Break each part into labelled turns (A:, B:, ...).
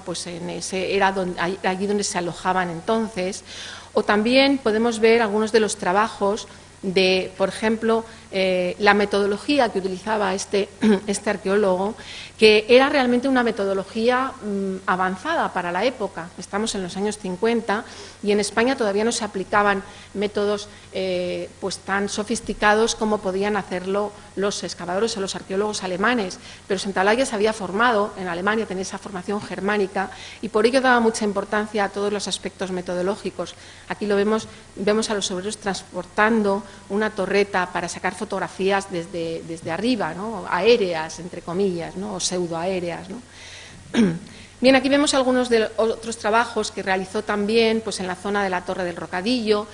A: pues era allí donde se alojaban entonces. O también podemos ver algunos de los trabajos de, por ejemplo, la metodología que utilizaba este arqueólogo, que era realmente una metodología avanzada para la época. Estamos en los años 50 y en España todavía no se aplicaban métodos pues tan sofisticados como podían hacerlo los excavadores o los arqueólogos alemanes, pero Santaolalla se había formado en Alemania, tenía esa formación germánica y por ello daba mucha importancia a todos los aspectos metodológicos. Aquí lo vemos a los obreros transportando una torreta para sacar fotografías desde arriba, ¿no? Aéreas, entre comillas, ¿no? O pseudoaéreas, ¿no? Bien, aquí vemos algunos de otros trabajos que realizó también pues, en la zona de la Torre del Rocadillo,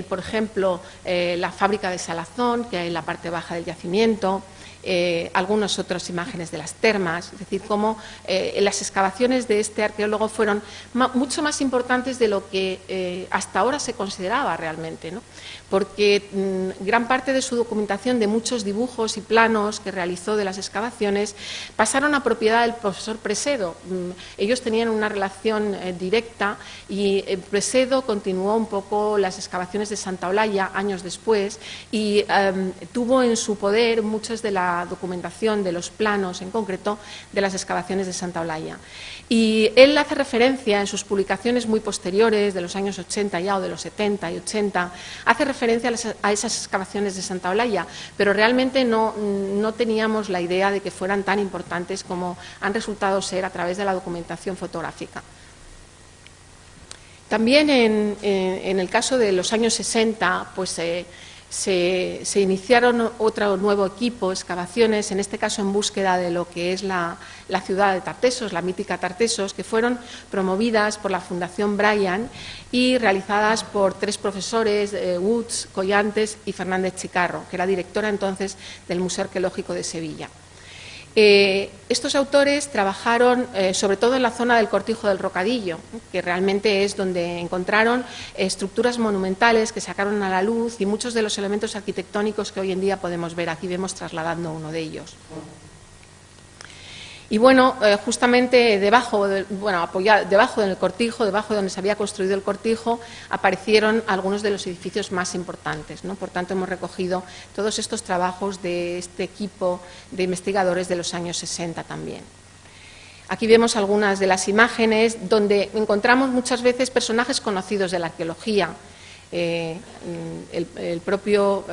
A: por ejemplo, la fábrica de Salazón, que hay en la parte baja del yacimiento, algunas otras imágenes de las termas, es decir, cómo las excavaciones de este arqueólogo fueron mucho más importantes de lo que hasta ahora se consideraba realmente, ¿no? Porque gran parte de su documentación, de muchos dibujos y planos que realizó de las excavaciones, pasaron a propiedad del profesor Presedo. Ellos tenían una relación directa y Presedo continuó un poco las excavaciones de Santaolalla años después y tuvo en su poder muchas de la documentación, de los planos en concreto, de las excavaciones de Santaolalla. Y él hace referencia en sus publicaciones muy posteriores, de los años 80 ya o de los 70 y 80, hace referencia a esas excavaciones de Santaolalla, pero realmente no teníamos la idea de que fueran tan importantes como han resultado ser a través de la documentación fotográfica. También en el caso de los años 60, pues se iniciaron otro nuevo equipo, excavaciones, en este caso en búsqueda de lo que es la ciudad de Tartesos, la mítica Tartesos, que fueron promovidas por la Fundación Bryan y realizadas por 3 profesores, Woods, Collantes y Fernández Chicarro, que era directora entonces del Museo Arqueológico de Sevilla. Estos autores trabajaron sobre todo en la zona del Cortijo del Rocadillo, que realmente es donde encontraron estructuras monumentales que sacaron a la luz y muchos de los elementos arquitectónicos que hoy en día podemos ver. Aquí vemos trasladando uno de ellos. Y bueno, justamente debajo del cortijo, debajo de donde se había construido el cortijo, aparecieron algunos de los edificios más importantes, ¿no? Por tanto, hemos recogido todos estos trabajos de este equipo de investigadores de los años 60 también. Aquí vemos algunas de las imágenes donde encontramos muchas veces personajes conocidos de la arqueología. El propio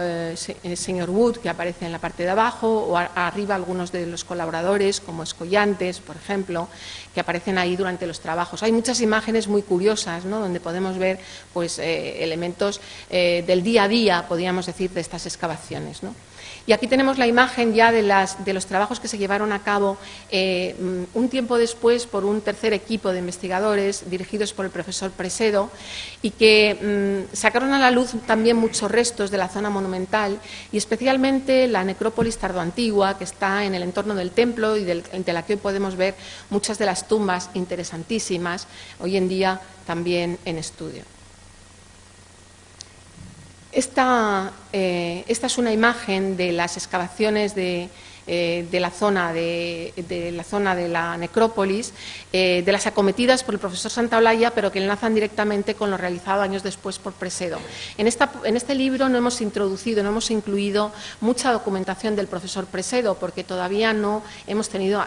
A: señor Wood, que aparece en la parte de abajo, o arriba algunos de los colaboradores, como Escollantes, por ejemplo, que aparecen ahí durante los trabajos. Hay muchas imágenes muy curiosas, ¿no?, donde podemos ver pues, elementos del día a día, podríamos decir, de estas excavaciones, ¿no? Y aquí tenemos la imagen ya de los trabajos que se llevaron a cabo un tiempo después por un tercer equipo de investigadores dirigidos por el profesor Presedo y que sacaron a la luz también muchos restos de la zona monumental y especialmente la necrópolis tardoantigua que está en el entorno del templo y de la que hoy podemos ver muchas de las tumbas interesantísimas, hoy en día también en estudio. Esta es una imagen de las excavaciones de la zona de la necrópolis, de las acometidas por el profesor Santaolalla, pero que enlazan directamente con lo realizado años después por Presedo. En este libro no hemos incluido mucha documentación del profesor Presedo, porque todavía no hemos tenido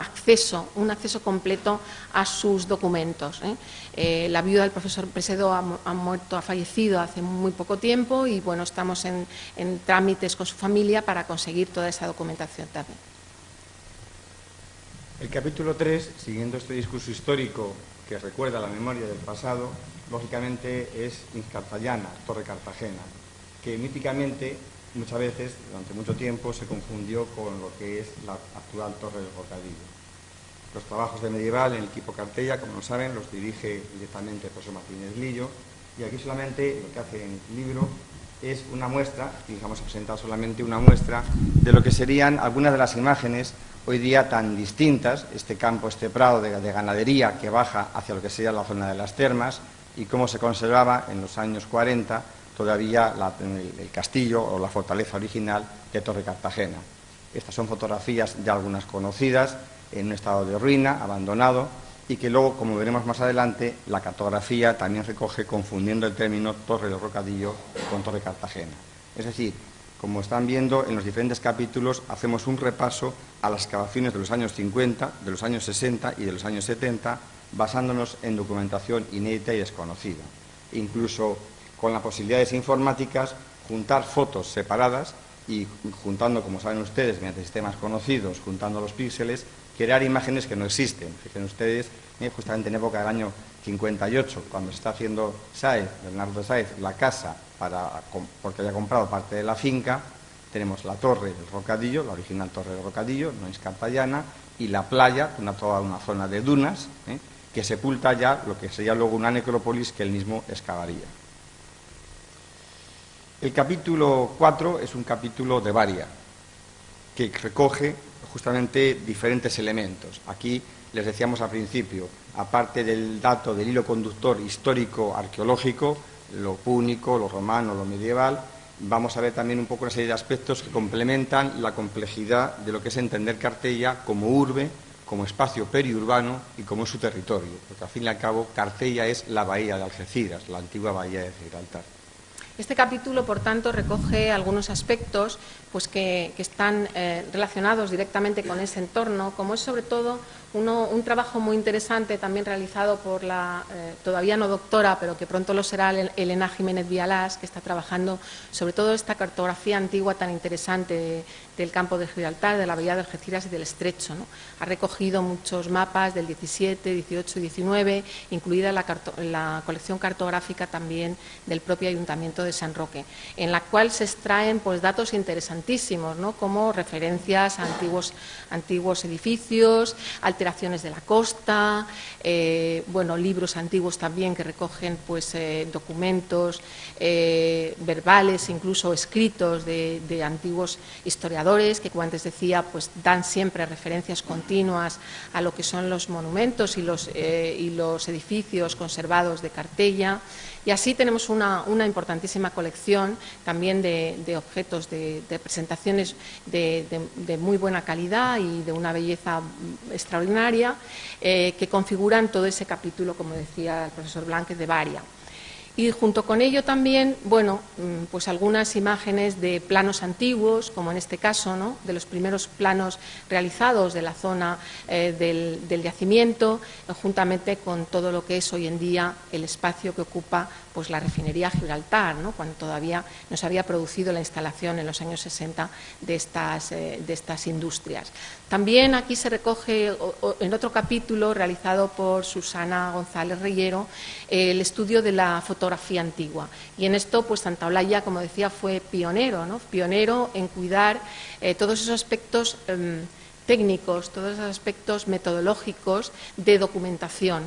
A: un acceso completo a sus documentos, La viuda del profesor Presedo ha fallecido hace muy poco tiempo y bueno, estamos en trámites con su familia para conseguir toda esa documentación también.
B: El capítulo 3, siguiendo este discurso histórico que recuerda la memoria del pasado, lógicamente es Inscartallana, Torre Cartagena, que míticamente muchas veces, durante mucho tiempo, se confundió con lo que es la actual Torre del Rocadillo. Los trabajos de medieval en el equipo Cartella, como lo saben, los dirige directamente el profesor Martínez Lillo, y aquí solamente lo que hace en el libro es una muestra, y vamos a presentar solamente una muestra, de lo que serían algunas de las imágenes hoy día tan distintas, este campo, este prado de ganadería que baja hacia lo que sería la zona de las termas, y cómo se conservaba en los años 40 todavía el castillo o la fortaleza original de Torre Cartagena. Estas son fotografías de algunas conocidas, en un estado de ruina, abandonado, y que luego, como veremos más adelante, la cartografía también recoge confundiendo el término Torre del Rocadillo con Torre Cartagena. Es decir, como están viendo, en los diferentes capítulos hacemos un repaso a las excavaciones de los años 50, de los años 60 y de los años 70, basándonos en documentación inédita y desconocida. Incluso con las posibilidades informáticas, juntar fotos separadas y juntando, como saben ustedes, mediante sistemas conocidos, juntando los píxeles, crear imágenes que no existen. Fíjense ustedes, justamente en época del año 58, cuando se está haciendo Sáez, Bernardo Sáez, la casa porque había comprado parte de la finca, tenemos la torre del Rocadillo, la original torre del Rocadillo, no es cartallana, y la playa, toda una zona de dunas, que sepulta ya lo que sería luego una necrópolis que él mismo excavaría. El capítulo 4 es un capítulo de Varia, que recoge justamente diferentes elementos. Aquí les decíamos al principio, aparte del dato del hilo conductor histórico-arqueológico, lo púnico, lo romano, lo medieval, vamos a ver también un poco una serie de aspectos que complementan la complejidad de lo que es entender Cartella como urbe, como espacio periurbano y como su territorio, porque al fin y al cabo Cartella es la bahía de Algeciras, la antigua bahía de Gibraltar.
A: Este capítulo, por tanto, recoge algunos aspectos pues, que están relacionados directamente con ese entorno, como es sobre todo un trabajo muy interesante también realizado por la todavía no doctora, pero que pronto lo será, Elena Jiménez Vialás, que está trabajando sobre todo esta cartografía antigua tan interesante del campo de Gibraltar, de la bahía de Algeciras y del Estrecho, ¿no? Ha recogido muchos mapas del 17, 18 y 19, incluida la colección cartográfica también del propio Ayuntamiento de San Roque, en la cual se extraen pues, datos interesantísimos, ¿no? Como referencias a antiguos edificios, alteraciones de la costa, libros antiguos también que recogen pues, documentos verbales, incluso escritos de antiguos historiadores que, como antes decía, pues, dan siempre referencias continuas a lo que son los monumentos y los edificios conservados de Cartella. Y así tenemos una importantísima colección también de objetos, de presentaciones de muy buena calidad y de una belleza extraordinaria que configuran todo ese capítulo, como decía el profesor Blánquez, de Varia. Y junto con ello también, pues algunas imágenes de planos antiguos, como en este caso, ¿no? De los primeros planos realizados de la zona del yacimiento, juntamente con todo lo que es hoy en día el espacio que ocupa pues, la refinería Gibraltar, ¿no? Cuando todavía no se había producido la instalación en los años 60 de estas industrias. También aquí se recoge, en otro capítulo realizado por Susana González Reyero, el estudio de la fotografía antigua. Y en esto, pues Santaolalla, como decía, fue pionero, ¿no? Pionero en cuidar todos esos aspectos técnicos, todos esos aspectos metodológicos de documentación.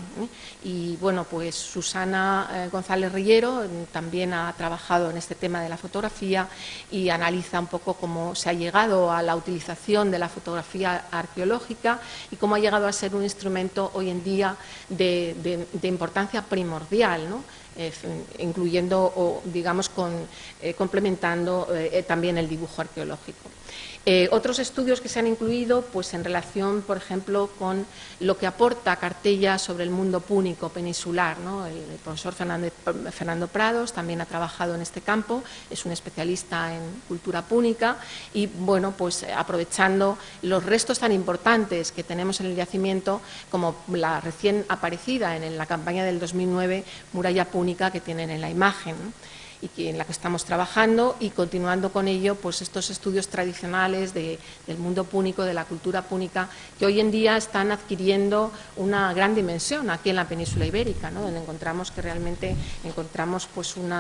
A: Y bueno, pues Susana González Reyero también ha trabajado en este tema de la fotografía y analiza un poco cómo se ha llegado a la utilización de la fotografía arqueológica y cómo ha llegado a ser un instrumento hoy en día de importancia primordial, ¿no? Incluyendo o, digamos, complementando también el dibujo arqueológico. Otros estudios que se han incluido pues, en relación, por ejemplo, con lo que aporta Cartella sobre el mundo púnico peninsular, ¿no? El profesor Fernando Prados también ha trabajado en este campo, es un especialista en cultura púnica y, bueno, pues aprovechando los restos tan importantes que tenemos en el yacimiento, como la recién aparecida en la campaña del 2009 muralla púnica que tienen en la imagen, ¿no? Y en la que estamos trabajando y continuando con ello pues estos estudios tradicionales del mundo púnico, de la cultura púnica, que hoy en día están adquiriendo una gran dimensión aquí en la península ibérica, ¿no? Donde encontramos que realmente encontramos pues un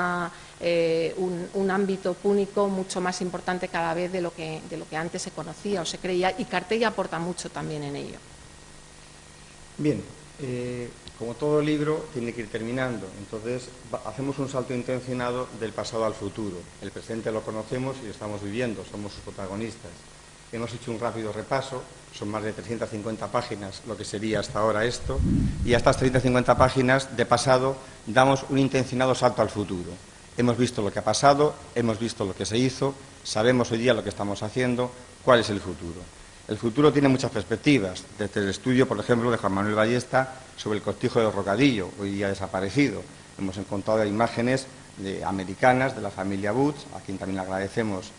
A: ámbito púnico mucho más importante cada vez de lo que antes se conocía o se creía, y Cartella aporta mucho también en ello.
B: Bien, como todo libro tiene que ir terminando, entonces hacemos un salto intencionado del pasado al futuro. El presente lo conocemos y lo estamos viviendo, somos sus protagonistas. Hemos hecho un rápido repaso, son más de 350 páginas lo que sería hasta ahora esto, y a estas 350 páginas de pasado damos un intencionado salto al futuro. Hemos visto lo que ha pasado, hemos visto lo que se hizo, sabemos hoy día lo que estamos haciendo, cuál es el futuro. El futuro tiene muchas perspectivas, desde el estudio, por ejemplo, de Juan Manuel Ballesta sobre el cortijo de Rocadillo, hoy día desaparecido. Hemos encontrado imágenes americanas de la familia Booth, a quien también agradecemos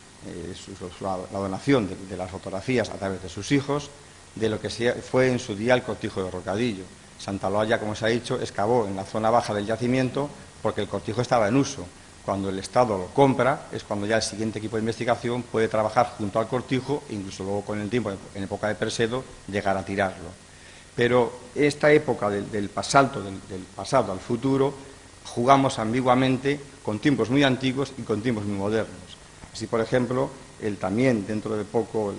B: la donación de las fotografías a través de sus hijos, de lo que fue en su día el cortijo de Rocadillo. Santaloaya, como se ha dicho, excavó en la zona baja del yacimiento porque el cortijo estaba en uso. Cuando el Estado lo compra es cuando ya el siguiente equipo de investigación puede trabajar junto al cortijo e incluso luego con el tiempo, en época de Persedo, llegar a tirarlo. Pero esta época del pasado al futuro jugamos ambiguamente con tiempos muy antiguos y con tiempos muy modernos. Así, por ejemplo, el también dentro de poco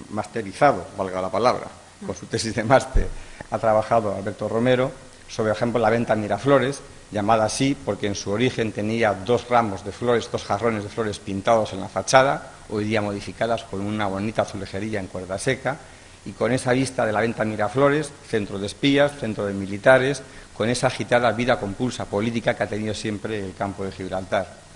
B: masterizado, valga la palabra, con su tesis de máster, ha trabajado Alberto Romero sobre, por ejemplo, la venta Miraflores, llamada así porque en su origen tenía 2 ramos de flores, 2 jarrones de flores pintados en la fachada, hoy día modificadas con una bonita azulejería en cuerda seca, y con esa vista de la venta Miraflores, centro de espías, centro de militares, con esa agitada vida compulsa política que ha tenido siempre el campo de Gibraltar.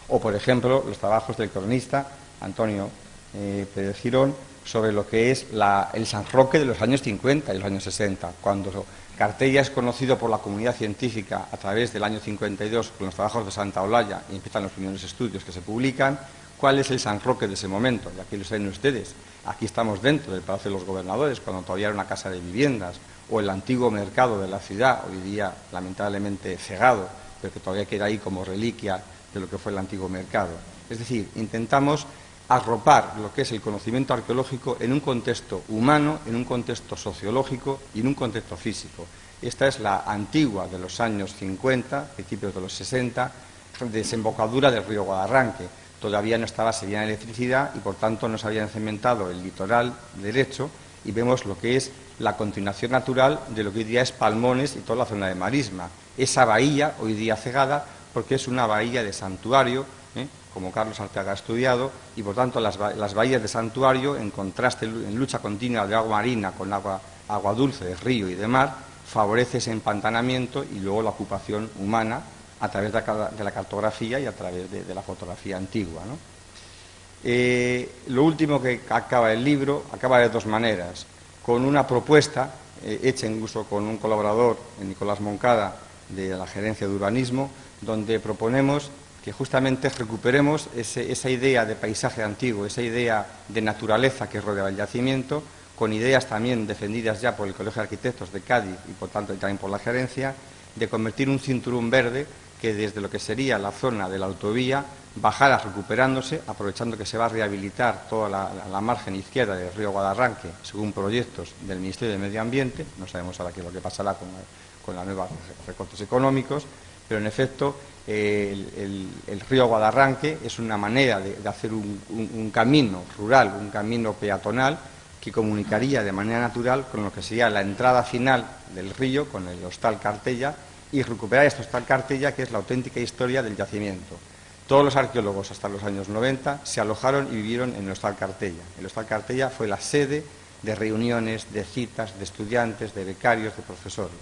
B: O, por ejemplo, los trabajos del cronista Antonio Pérez Girón sobre lo que es el San Roque de los años 50 y los años 60, cuando Cartella es conocido por la comunidad científica a través del año 52 con los trabajos de Santa Olalla y empiezan los primeros estudios que se publican. ¿Cuál es el San Roque de ese momento? Y aquí lo saben ustedes. Aquí estamos dentro del Palacio de los Gobernadores, cuando todavía era una casa de viviendas, o el antiguo mercado de la ciudad, hoy día lamentablemente cegado, pero que todavía queda ahí como reliquia de lo que fue el antiguo mercado. Es decir, intentamos arropar lo que es el conocimiento arqueológico en un contexto humano, en un contexto sociológico y en un contexto físico. Esta es la antigua de los años 50, principios de los 60, desembocadura del río Guadarranque. Todavía no estaba servida en electricidad y, por tanto, no se habían cementado el litoral derecho y vemos lo que es la continuación natural de lo que hoy día es Palmones y toda la zona de Marisma. Esa bahía, hoy día cegada, porque es una bahía de santuario, como Carlos Arteaga ha estudiado, y por tanto las bahías de santuario, en contraste, en lucha continua de agua marina con agua dulce de río y de mar, favorece ese empantanamiento y luego la ocupación humana a través de la cartografía y a través de la fotografía antigua, ¿no? Lo último que acaba el libro, acaba de 2 maneras, con una propuesta hecha incluso con un colaborador, Nicolás Moncada, de la Gerencia de Urbanismo, donde proponemos que justamente recuperemos esa idea de paisaje antiguo, esa idea de naturaleza que rodea el yacimiento, con ideas también defendidas ya por el Colegio de Arquitectos de Cádiz y por tanto también por la Gerencia, de convertir un cinturón verde que desde lo que sería la zona de la autovía bajara recuperándose, aprovechando que se va a rehabilitar toda la margen izquierda del río Guadarranque, según proyectos del Ministerio de Medio Ambiente. No sabemos ahora qué es lo que pasará con los nuevos recortes económicos, pero en efecto el río Guadarranque es una manera de hacer un camino rural, un camino peatonal que comunicaría de manera natural con lo que sería la entrada final del río, con el Hostal Cartella, y recuperar este Hostal Cartella, que es la auténtica historia del yacimiento. Todos los arqueólogos hasta los años 90 se alojaron y vivieron en el Hostal Cartella. El Hostal Cartella fue la sede de reuniones, de citas, de estudiantes, de becarios, de profesores,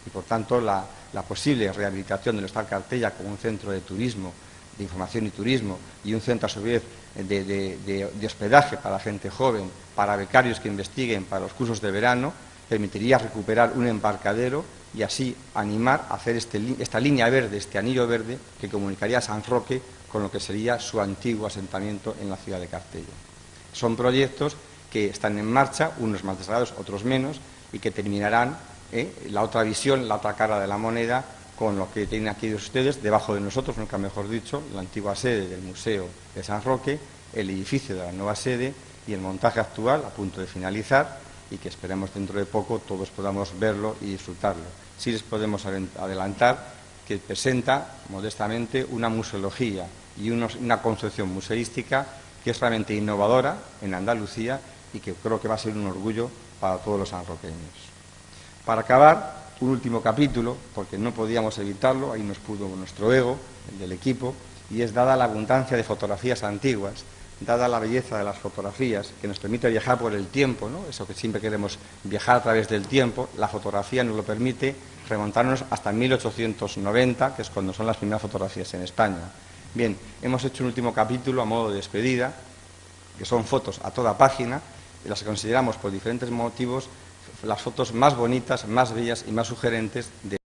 B: y por tanto la posible rehabilitación del Hostal Cartella como un centro de turismo, de información y turismo, y un centro a su vez de hospedaje para gente joven, para becarios que investiguen, para los cursos de verano, permitiría recuperar un embarcadero y así animar a hacer esta línea verde, este anillo verde que comunicaría a San Roque con lo que sería su antiguo asentamiento en la ciudad de Cartella. Son proyectos que están en marcha, unos más desarrollados, otros menos, y que terminarán la otra visión, la otra cara de la moneda, con lo que tienen aquí ustedes, debajo de nosotros, nunca mejor dicho, la antigua sede del Museo de San Roque, el edificio de la nueva sede y el montaje actual a punto de finalizar y que esperemos dentro de poco todos podamos verlo y disfrutarlo. Sí les podemos adelantar que presenta modestamente una museología y una concepción museística que es realmente innovadora en Andalucía y que creo que va a ser un orgullo para todos los sanroqueños. Para acabar, un último capítulo, porque no podíamos evitarlo, ahí nos pudo nuestro ego, el del equipo, y es dada la abundancia de fotografías antiguas, dada la belleza de las fotografías, que nos permite viajar por el tiempo, ¿no? Eso que siempre queremos, viajar a través del tiempo, la fotografía nos lo permite remontarnos hasta 1890, que es cuando son las primeras fotografías en España. Bien, hemos hecho un último capítulo a modo de despedida, que son fotos a toda página, las consideramos por diferentes motivos las fotos más bonitas, más bellas y más sugerentes de